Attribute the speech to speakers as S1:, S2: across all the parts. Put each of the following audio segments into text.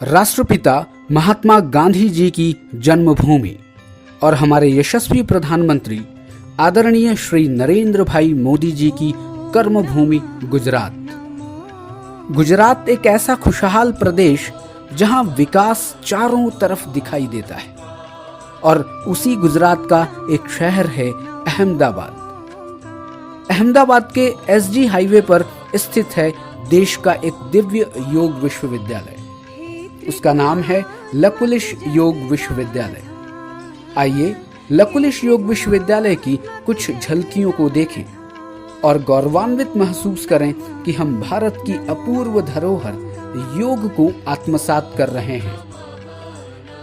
S1: राष्ट्रपिता महात्मा गांधी जी की जन्मभूमि और हमारे यशस्वी प्रधानमंत्री आदरणीय श्री नरेंद्र भाई मोदी जी की कर्मभूमि गुजरात। गुजरात एक ऐसा खुशहाल प्रदेश जहां विकास चारों तरफ दिखाई देता है और उसी गुजरात का एक शहर है अहमदाबाद। अहमदाबाद के एसजी हाईवे पर स्थित है देश का एक दिव्य योग विश्वविद्यालय। उसका नाम है लकुलिश योग विश्वविद्यालय। आइए लकुलिश योग विश्वविद्यालय की कुछ झलकियों को देखें और गौरवान्वित महसूस करें कि हम भारत की अपूर्व धरोहर योग को आत्मसात कर रहे हैं।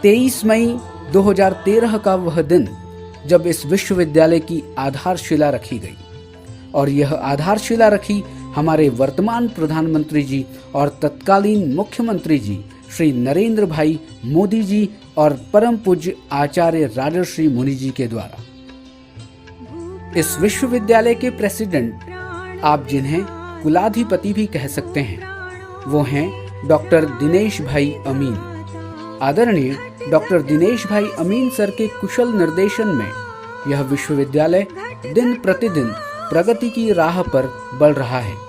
S1: 23 मई 2013 का वह दिन जब इस विश्वविद्यालय की आधारशिला रखी गई और यह आधारशिला रखी हमारे वर्तमान प्रधानमंत्री जी और तत्कालीन मुख्यमंत्री जी श्री नरेंद्र भाई मोदी जी और परम पूज्य आचार्य राजर्षि मुनि जी के द्वारा। इस विश्वविद्यालय के प्रेसिडेंट, आप जिन्हें कुलाधिपति भी कह सकते हैं, वो हैं डॉक्टर दिनेश भाई अमीन। आदरणीय डॉक्टर दिनेश भाई अमीन सर के कुशल निर्देशन में यह विश्वविद्यालय दिन प्रतिदिन प्रगति की राह पर बढ़ रहा है।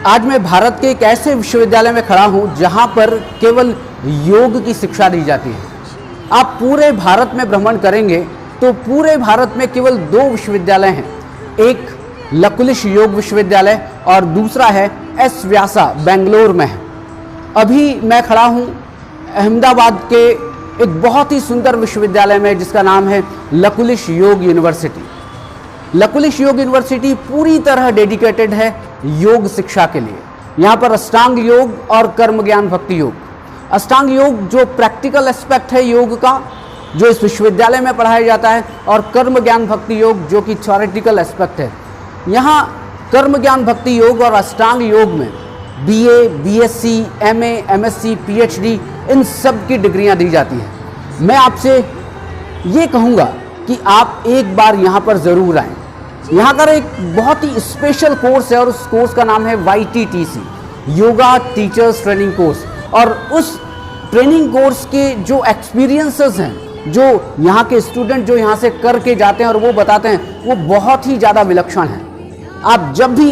S1: आज मैं भारत के एक ऐसे विश्वविद्यालय में खड़ा हूं जहां पर केवल योग की शिक्षा दी जाती है। आप पूरे भारत में भ्रमण करेंगे तो पूरे भारत में केवल 2 विश्वविद्यालय हैं, एक लकुलिश योग विश्वविद्यालय और दूसरा है एस व्यासा बेंगलोर में है। अभी मैं खड़ा हूं अहमदाबाद के एक बहुत ही सुंदर विश्वविद्यालय में जिसका नाम है लकुलिश योग यूनिवर्सिटी। लकुलिश योग यूनिवर्सिटी पूरी तरह डेडिकेटेड है योग शिक्षा के लिए। यहाँ पर अष्टांग योग और कर्म ज्ञान भक्ति योग, अष्टांग योग जो प्रैक्टिकल एस्पेक्ट है योग का, जो इस विश्वविद्यालय में पढ़ाया जाता है, और कर्म ज्ञान भक्ति योग जो कि थ्योरेटिकल एस्पेक्ट है। यहाँ कर्म ज्ञान भक्ति योग और अष्टांग योग में BA, BSc, MA, MSc, PhD in सब की डिग्रियां दी जाती हैं। मैं आपसे ये कहूँगा कि आप एक बार यहाँ पर ज़रूर आएँ। यहाँ का एक बहुत ही स्पेशल कोर्स है और उस कोर्स का नाम है YTTC, yoga teachers training course. और उस ट्रेनिंग कोर्स के जो एक्सपीरियंसेस हैं, जो यहाँ के स्टूडेंट जो यहाँ से करके जाते हैं और वो बताते हैं, वो बहुत ही ज़्यादा विलक्षण हैं। आप जब भी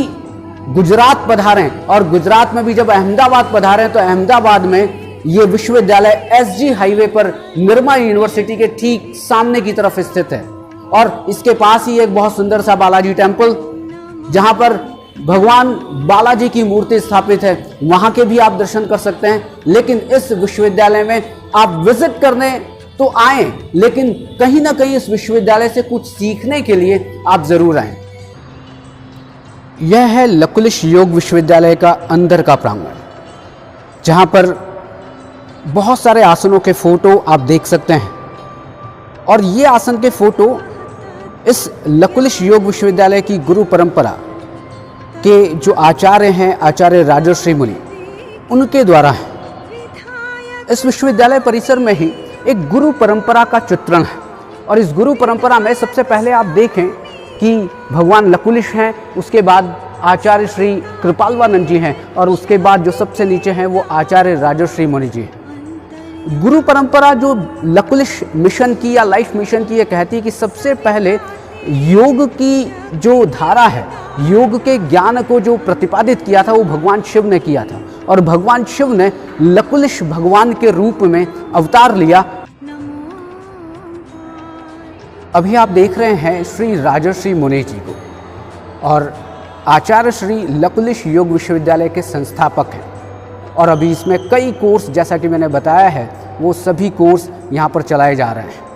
S1: गुजरात पधारें और गुजरात में भी जब अहमदाबाद पधारें तो अहमदाबाद में ये विश्वविद्यालय एसजी हाईवे पर निर्मा यूनिवर्सिटी के ठीक सामने की तरफ स्थित है और इसके पास ही एक बहुत सुंदर सा बालाजी टेम्पल, जहां पर भगवान बालाजी की मूर्ति स्थापित है, वहां के भी आप दर्शन कर सकते हैं। लेकिन इस विश्वविद्यालय में आप विजिट करने तो आए, लेकिन कहीं ना कहीं इस विश्वविद्यालय से कुछ सीखने के लिए आप जरूर आए। यह है लकुलिश योग विश्वविद्यालय का अंदर का प्रांगण, जहां पर बहुत सारे आसनों के फोटो आप देख सकते हैं और ये आसन के फोटो इस लकुलिश योग विश्वविद्यालय की गुरु परंपरा के जो आचार्य हैं, आचार्य राजर्षि मुनि, उनके द्वारा है। इस विश्वविद्यालय परिसर में ही एक गुरु परंपरा का चित्रण है और इस गुरु परंपरा में सबसे पहले आप देखें कि भगवान लकुलिश हैं, उसके बाद आचार्य श्री कृपालवानंद जी हैं और उसके बाद जो सबसे नीचे हैं वो आचार्य राजर्षि मुनि जी हैं। गुरु परंपरा जो लकुलिश मिशन की या लाइफ मिशन की ये कहती है कि सबसे पहले योग की जो धारा है, योग के ज्ञान को जो प्रतिपादित किया था वो भगवान शिव ने किया था और भगवान शिव ने लकुलिश भगवान के रूप में अवतार लिया। अभी आप देख रहे हैं श्री राजर्षि मुनि जी को और आचार्य श्री लकुलिश योग विश्वविद्यालय के संस्थापक हैं और अभी इसमें कई कोर्स, जैसा कि मैंने बताया है, वो सभी कोर्स यहाँ पर चलाए जा रहे हैं।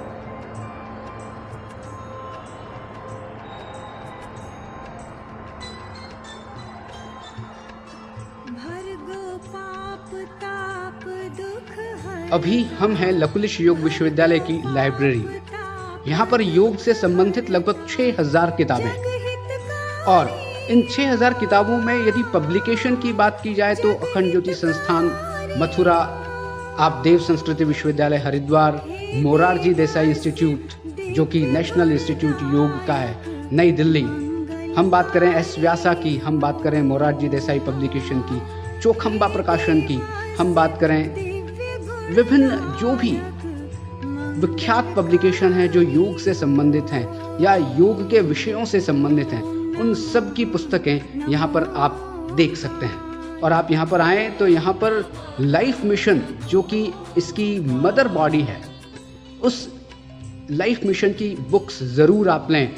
S1: अभी हम हैं लकुलिश योग विश्वविद्यालय की लाइब्रेरी। यहाँ पर योग से संबंधित लगभग 6000 किताबें हैं और इन 6000 किताबों में यदि पब्लिकेशन की बात की जाए तो अखंड ज्योति संस्थान मथुरा, आप देव संस्कृति विश्वविद्यालय हरिद्वार, मोरारजी देसाई इंस्टीट्यूट जो कि नेशनल इंस्टीट्यूट योग का है, नई दिल्ली, हम बात करें एस व्यासा की, हम बात करें मोरारजी देसाई पब्लिकेशन की, चौखंबा प्रकाशन की हम बात करें, विभिन्न जो भी विख्यात पब्लिकेशन हैं जो योग से संबंधित हैं या योग के विषयों से संबंधित हैं, उन सब की पुस्तकें यहाँ पर आप देख सकते हैं। और आप यहाँ पर आएँ तो यहाँ पर लाइफ मिशन जो कि इसकी मदर बॉडी है, उस लाइफ मिशन की बुक्स ज़रूर आप लें,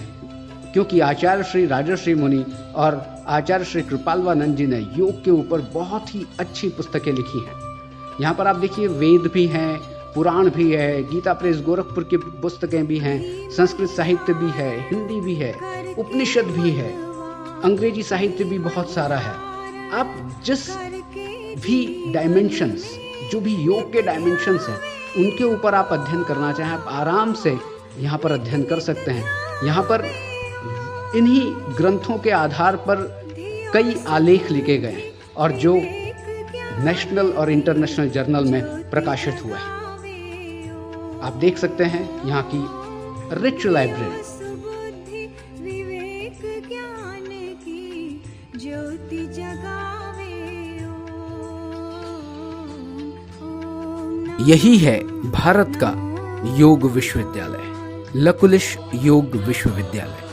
S1: क्योंकि आचार्य श्री राजर्षि मुनि और आचार्य श्री कृपालवानंद जी ने योग के ऊपर बहुत ही अच्छी पुस्तकें लिखी हैं। यहाँ पर आप देखिए वेद भी हैं, पुराण भी है, गीता प्रेस गोरखपुर की पुस्तकें भी हैं, संस्कृत साहित्य भी है, हिंदी भी है, उपनिषद भी है, अंग्रेजी साहित्य भी बहुत सारा है। आप जिस भी डायमेंशंस, जो भी योग के डायमेंशंस हैं, उनके ऊपर आप अध्ययन करना चाहें, आप आराम से यहाँ पर अध्ययन कर सकते हैं। यहाँ पर इन्हीं ग्रंथों के आधार पर कई आलेख लिखे गए और जो नेशनल और इंटरनेशनल जर्नल में प्रकाशित हुए हैं। आप देख सकते हैं यहाँ की रिच लाइब्रेरी। यही है भारत का योग विश्वविद्यालय, लकुलिश योग विश्वविद्यालय।